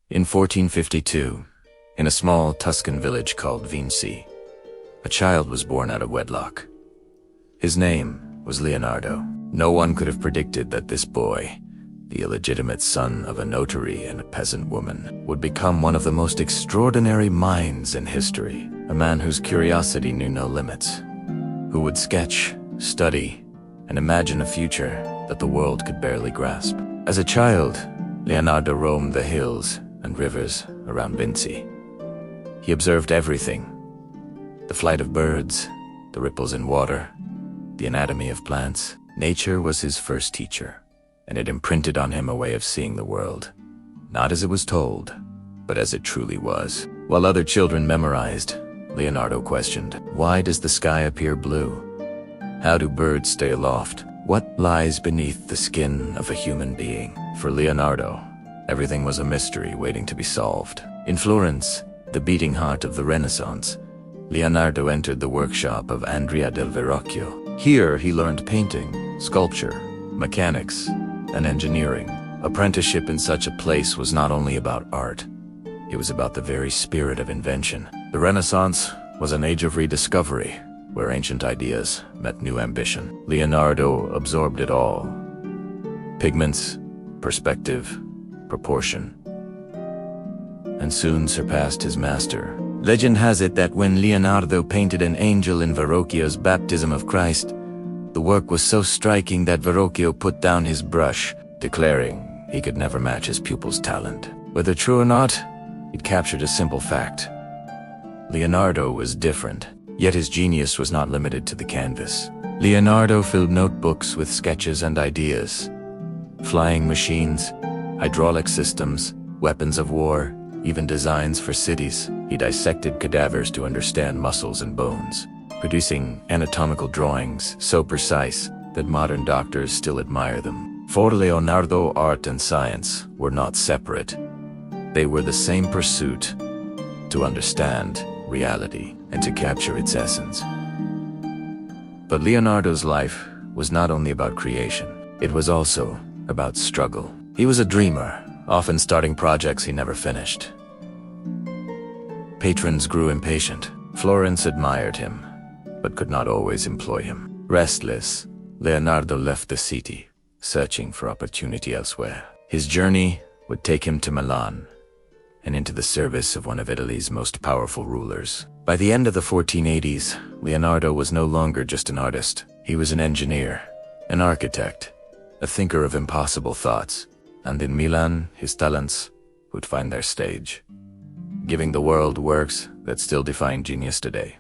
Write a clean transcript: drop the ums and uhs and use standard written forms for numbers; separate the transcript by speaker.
Speaker 1: In 1452, in a small Tuscan village called Vinci, a child was born out of wedlock. His name was Leonardo. No one could have predicted that this boy, the illegitimate son of a notary and a peasant woman, would become one of the most extraordinary minds in history, a man whose curiosity knew no limits, who would sketch, study, and imagine a future that the world could barely grasp. As a child, Leonardo roamed the hills and rivers around Vinci. He observed everything: the flight of birds, the ripples in water, the anatomy of plants. Nature was his first teacher, and it imprinted on him a way of seeing the world, not as it was told, but as it truly was. While other children memorized, Leonardo questioned, why does the sky appear blue? How do birds stay aloft? What lies beneath the skin of a human being? For Leonardo, everything was a mystery waiting to be solved. In Florence, the beating heart of the Renaissance, Leonardo entered the workshop of Andrea del Verrocchio. Here he learned painting, sculpture, mechanics, and engineering. Apprenticeship in such a place was not only about art, it was about the very spirit of invention. The Renaissance was an age of rediscovery, where ancient ideas met new ambition. Leonardo absorbed it all: pigments, perspective, proportion, and soon surpassed his master. Legend has it that when Leonardo painted an angel in Verrocchio's Baptism of Christ, the work was so striking that Verrocchio put down his brush, declaring he could never match his pupil's talent. Whether true or not, it captured a simple fact: Leonardo was different. Yet his genius was not limited to the canvas. Leonardo filled notebooks with sketches and ideas: flying machines, hydraulic systems, weapons of war, even designs for cities. He dissected cadavers to understand muscles and bones, producing anatomical drawings so precise that modern doctors still admire them. For Leonardo, art and science were not separate. They were the same pursuit: to understand reality and to capture its essence. But Leonardo's life was not only about creation, it was also about struggle. He was a dreamer, often starting projects he never finished. Patrons grew impatient. Florence admired him, but could not always employ him. Restless, Leonardo left the city, searching for opportunity elsewhere. His journey would take him to Milan, and into the service of one of Italy's most powerful rulers. By the end of the 1480s, Leonardo was no longer just an artist. He was an engineer, an architect, a thinker of impossible thoughts. And in Milan, his talents would find their stage, giving the world works that still define genius today.